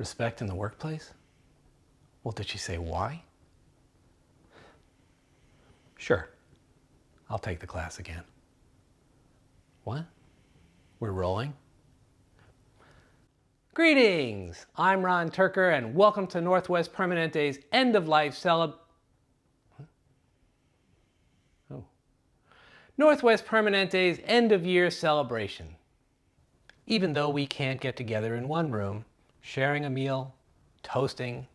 Respect in the workplace? Well, did she say why? Sure, I'll take the class again. What? We're rolling? Greetings! I'm Ron Turker, and welcome to Northwest Permanente's end-of-life Northwest Permanente's end-of-year celebration. Even though we can't get together in one room, sharing a meal, toasting,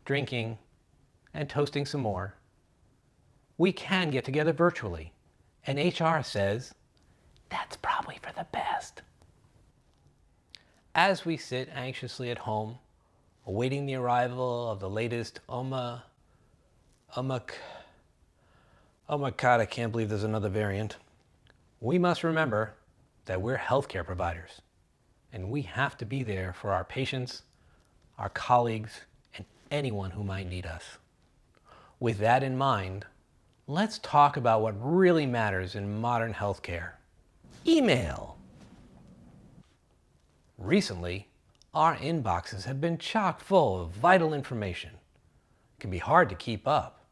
drinking, and toasting some more, we can get together virtually, and HR says that's probably for the best. As we sit anxiously at home, awaiting the arrival of the latest oh my God, I can't believe there's another variant. We must remember that we're healthcare providers, and we have to be there for our patients, our colleagues, and anyone who might need us. With that in mind, let's talk about what really matters in modern healthcare. Email. Recently, our inboxes have been chock full of vital information. It can be hard to keep up,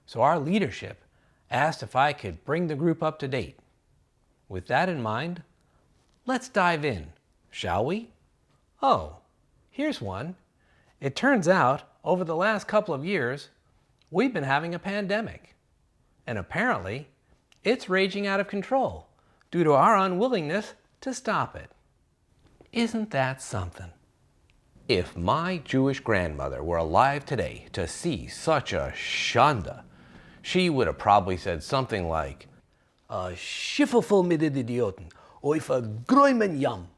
so our leadership asked if I could bring the group up to date. With that in mind, let's dive in, shall we? Oh, here's one. It turns out, over the last couple of years, we've been having a pandemic. And apparently, it's raging out of control due to our unwillingness to stop it. Isn't that something? If my Jewish grandmother were alive today to see such a shanda, she would have probably said something like, Schiffel mit den Idioten, oi vergräumen jam.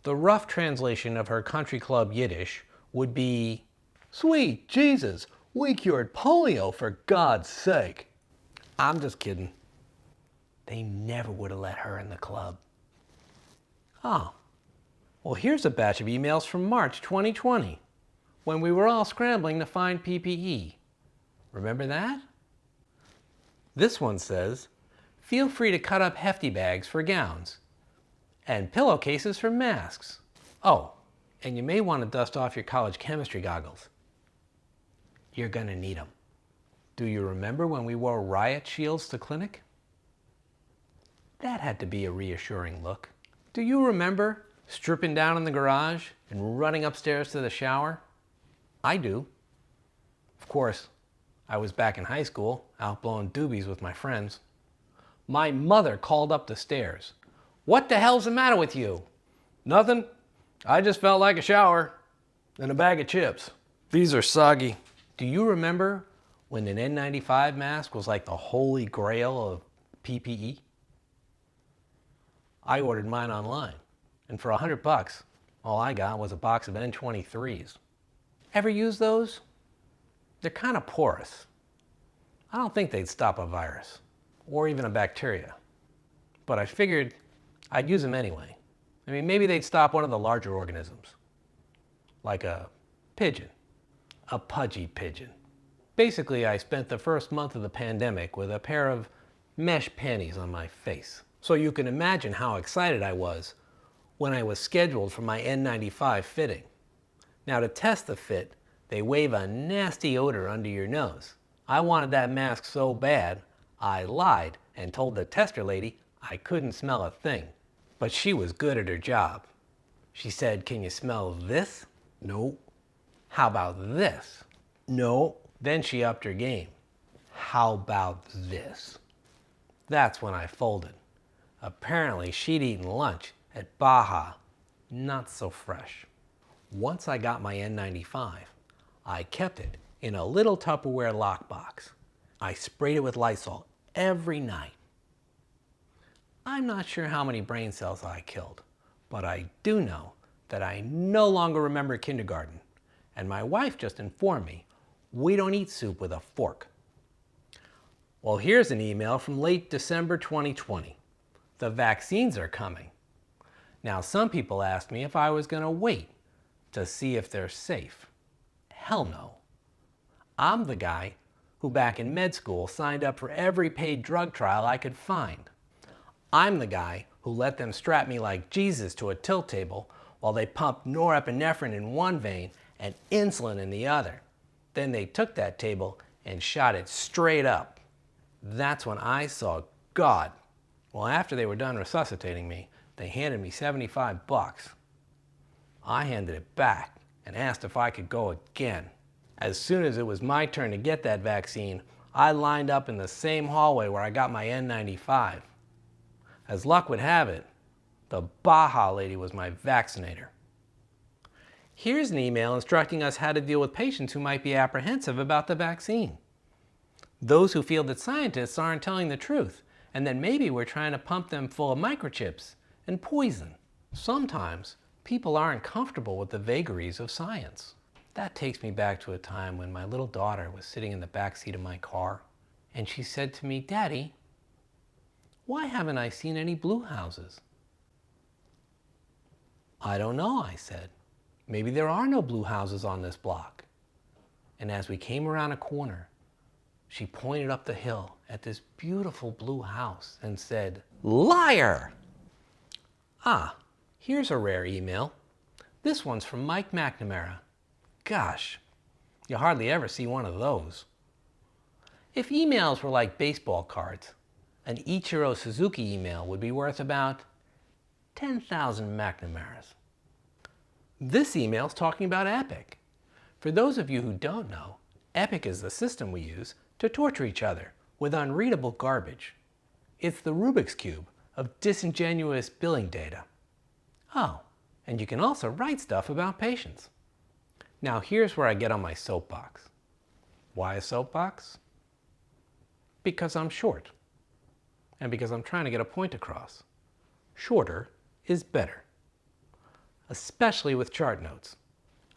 The rough translation of her country club Yiddish would be, Sweet Jesus, we cured polio for God's sake. I'm just kidding. They never would have let her in the club. Oh, well, here's a batch of emails from March 2020, when we were all scrambling to find PPE. Remember that? This one says, feel free to cut up hefty bags for gowns and pillowcases for masks. Oh, and you may want to dust off your college chemistry goggles. You're gonna need them. Do you remember when we wore riot shields to clinic? That had to be a reassuring look. Do you remember stripping down in the garage and running upstairs to the shower? I do. Of course, I was back in high school, out blowing doobies with my friends. My mother called up the stairs. What the hell's the matter with you? Nothing. I just felt like a shower and a bag of chips. These are soggy. Do you remember when an N95 mask was like the holy grail of PPE? I ordered mine online, and for $100, all I got was a box of N23s. Ever use those? They're kind of porous. I don't think they'd stop a virus, or even a bacteria. But I figured I'd use them anyway. I mean, maybe they'd stop one of the larger organisms, like a pigeon, a pudgy pigeon. Basically, I spent the first month of the pandemic with a pair of mesh panties on my face. So you can imagine how excited I was when I was scheduled for my N95 fitting. Now, to test the fit, they wave a nasty odor under your nose. I wanted that mask so bad, I lied and told the tester lady I couldn't smell a thing. But she was good at her job. She said, can you smell this? No. How about this? No. Then she upped her game. How about this? That's when I folded. Apparently, she'd eaten lunch at Baja, not so fresh. Once I got my N95, I kept it in a little Tupperware lockbox. I sprayed it with Lysol every night. I'm not sure how many brain cells I killed, but I do know that I no longer remember kindergarten, and my wife just informed me we don't eat soup with a fork. Well, here's an email from late December 2020. The vaccines are coming. Now, some people asked me if I was going to wait to see if they're safe. Hell no. I'm the guy who back in med school signed up for every paid drug trial I could find. I'm the guy who let them strap me like Jesus to a tilt table while they pumped norepinephrine in one vein and insulin in the other. Then they took that table and shot it straight up. That's when I saw God. Well, after they were done resuscitating me, they handed me $75. I handed it back and asked if I could go again. As soon as it was my turn to get that vaccine, I lined up in the same hallway where I got my N95. As luck would have it, the Baja lady was my vaccinator. Here's an email instructing us how to deal with patients who might be apprehensive about the vaccine. Those who feel that scientists aren't telling the truth and that maybe we're trying to pump them full of microchips and poison. Sometimes people aren't comfortable with the vagaries of science. That takes me back to a time when my little daughter was sitting in the back seat of my car and she said to me, "Daddy, why haven't I seen any blue houses?" "I don't know," I said. "Maybe there are no blue houses on this block." And as we came around a corner, she pointed up the hill at this beautiful blue house and said, "Liar!" Ah, here's a rare email. This one's from Mike McNamara. Gosh, you hardly ever see one of those. If emails were like baseball cards, an Ichiro Suzuki email would be worth about 10,000 McNamaras. This email's talking about Epic. For those of you who don't know, Epic is the system we use to torture each other with unreadable garbage. It's the Rubik's Cube of disingenuous billing data. Oh, and you can also write stuff about patients. Now here's where I get on my soapbox. Why a soapbox? Because I'm short. And because I'm trying to get a point across. Shorter is better. Especially with chart notes.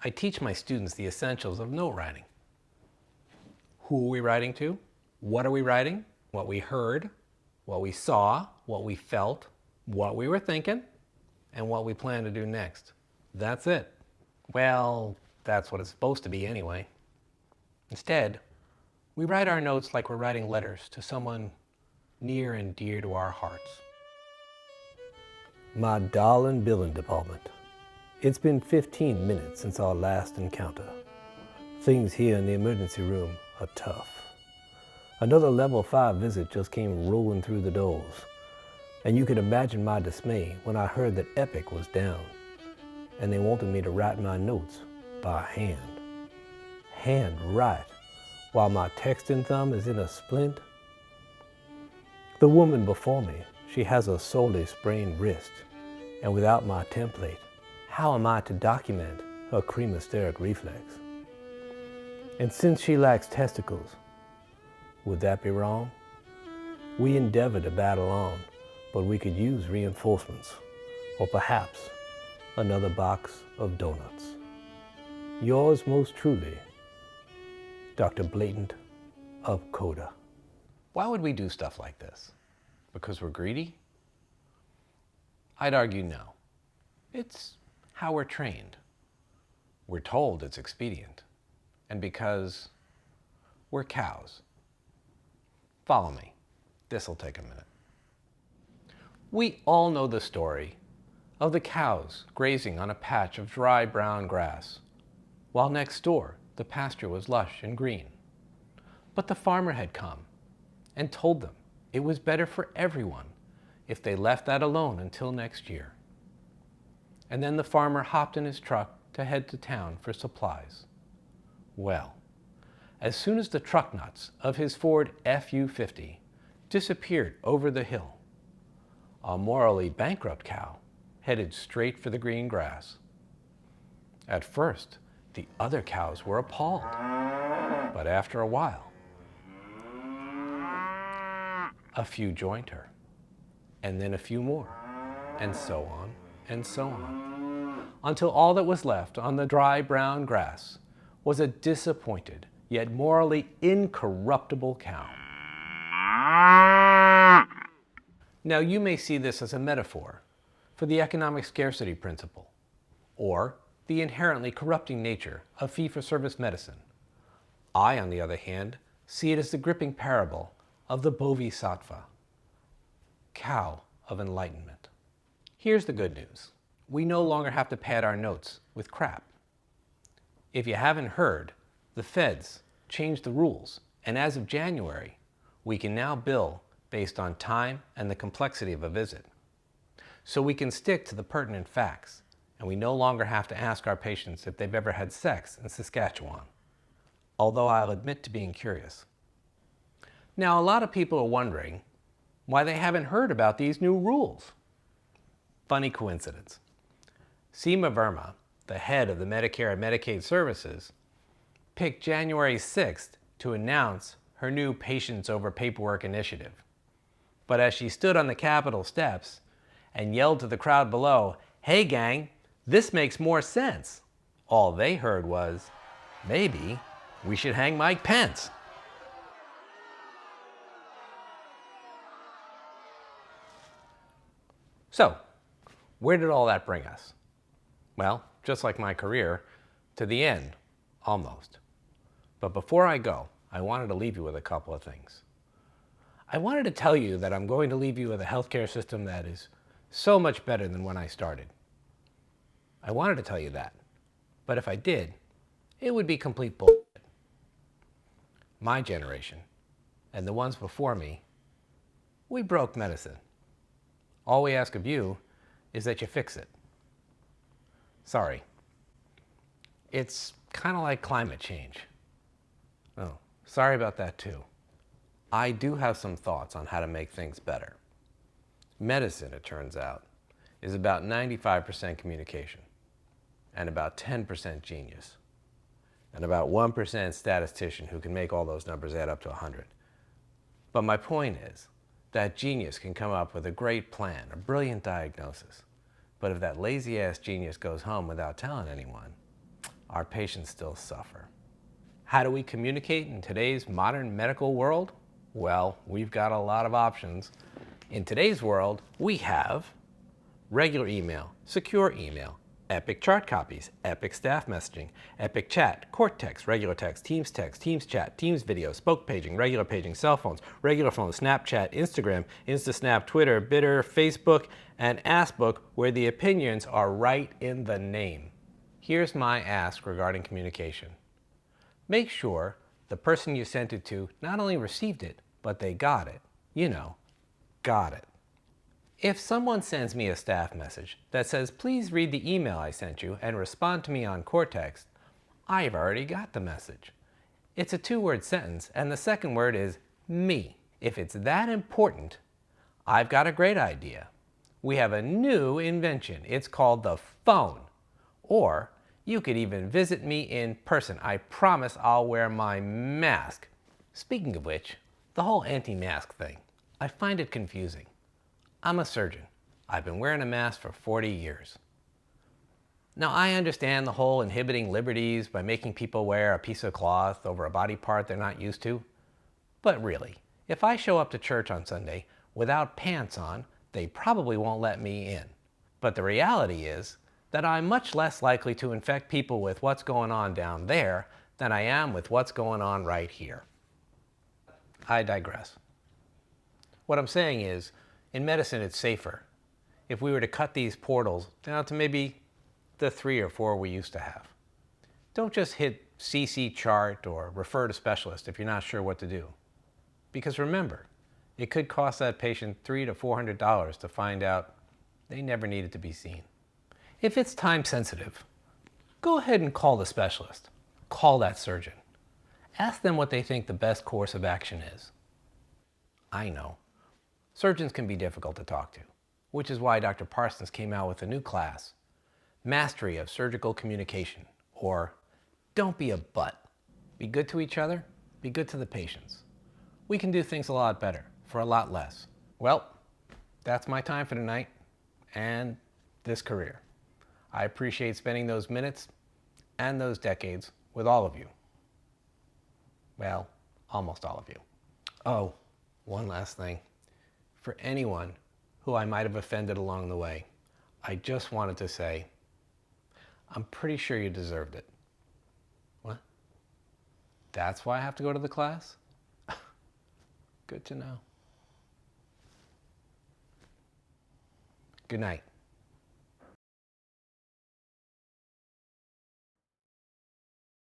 I teach my students the essentials of note writing. Who are we writing to? What are we writing? What we heard, what we saw, what we felt, what we were thinking, and what we plan to do next. That's it. Well, that's what it's supposed to be anyway. Instead, we write our notes like we're writing letters to someone near and dear to our hearts. My darling billing department. It's been 15 minutes since our last encounter. Things here in the emergency room are tough. Another level 5 visit just came rolling through the doors, and you can imagine my dismay when I heard that Epic was down, and they wanted me to write my notes by hand. Hand write, while my texting thumb is in a splint. The woman before me, she has a sorely sprained wrist, and without my template, how am I to document her cremasteric reflex? And since she lacks testicles, would that be wrong? We endeavor to battle on, but we could use reinforcements, or perhaps another box of donuts. Yours most truly, Dr. Blatant of Coda. Why would we do stuff like this? Because we're greedy? I'd argue no. It's how we're trained. We're told it's expedient. And because we're cows. Follow me. This'll take a minute. We all know the story of the cows grazing on a patch of dry brown grass, while next door the pasture was lush and green. But the farmer had come and told them it was better for everyone if they left that alone until next year. And then the farmer hopped in his truck to head to town for supplies. Well, as soon as the truck nuts of his Ford F-U-50 disappeared over the hill, a morally bankrupt cow headed straight for the green grass. At first, the other cows were appalled, but after a while, a few joined her, and then a few more, and so on, and so on, until all that was left on the dry brown grass was a disappointed, yet morally incorruptible cow. Now you may see this as a metaphor for the economic scarcity principle, or the inherently corrupting nature of fee-for-service medicine. I, on the other hand, see it as the gripping parable of the Bodhisattva, cow of enlightenment. Here's the good news. We no longer have to pad our notes with crap. If you haven't heard, the feds changed the rules, and as of January, we can now bill based on time and the complexity of a visit. So we can stick to the pertinent facts, and we no longer have to ask our patients if they've ever had sex in Saskatchewan, although I'll admit to being curious. Now, a lot of people are wondering why they haven't heard about these new rules. Funny coincidence. Seema Verma, the head of the Medicare and Medicaid services, picked January 6th to announce her new Patients Over Paperwork initiative. But as she stood on the Capitol steps and yelled to the crowd below, "Hey gang, this makes more sense," all they heard was, "Maybe we should hang Mike Pence." So, where did all that bring us? Well, just like my career, to the end, almost. But before I go, I wanted to leave you with a couple of things. I wanted to tell you that I'm going to leave you with a healthcare system that is so much better than when I started. I wanted to tell you that, but if I did, it would be complete bullshit. My generation, and the ones before me, we broke medicine. All we ask of you is that you fix it. Sorry. It's kind of like climate change. Oh, sorry about that too. I do have some thoughts on how to make things better. Medicine, it turns out, is about 95% communication, and about 10% genius, and about 1% statistician who can make all those numbers add up to 100. But my point is that genius can come up with a great plan, a brilliant diagnosis. But if that lazy-ass genius goes home without telling anyone, our patients still suffer. How do we communicate in today's modern medical world? Well, we've got a lot of options. In today's world, we have regular email, secure email, Epic chart copies, Epic staff messaging, Epic chat, Court text, regular text, Teams chat, Teams video, spoke paging, regular paging, cell phones, regular phones, Snapchat, Instagram, InstaSnap, Twitter, Bitter, Facebook, and AskBook, where the opinions are right in the name. Here's my ask regarding communication. Make sure the person you sent it to not only received it, but they got it. You know, got it. If someone sends me a staff message that says, "Please read the email I sent you and respond to me on Cortext," I've already got the message. It's a 2-word sentence, and the second word is me. If it's that important, I've got a great idea. We have a new invention. It's called the phone. Or you could even visit me in person. I promise I'll wear my mask. Speaking of which, the whole anti-mask thing, I find it confusing. I'm a surgeon. I've been wearing a mask for 40 years. Now, I understand the whole inhibiting liberties by making people wear a piece of cloth over a body part they're not used to. But really, if I show up to church on Sunday without pants on, they probably won't let me in. But the reality is that I'm much less likely to infect people with what's going on down there than I am with what's going on right here. I digress. What I'm saying is, in medicine, it's safer if we were to cut these portals down to maybe the 3 or 4 we used to have. Don't just hit CC chart or refer to specialist if you're not sure what to do. Because remember, it could cost that patient $300 to $400 to find out they never needed to be seen. If it's time sensitive, go ahead and call the specialist. Call that surgeon. Ask them what they think the best course of action is. I know. Surgeons can be difficult to talk to, which is why Dr. Parsons came out with a new class, Mastery of Surgical Communication, or Don't Be a Butt. Be good to each other, be good to the patients. We can do things a lot better for a lot less. Well, that's my time for tonight and this career. I appreciate spending those minutes and those decades with all of you. Well, almost all of you. Oh, one last thing. For anyone who I might have offended along the way, I just wanted to say, I'm pretty sure you deserved it. What? That's why I have to go to the class? Good to know. Good night.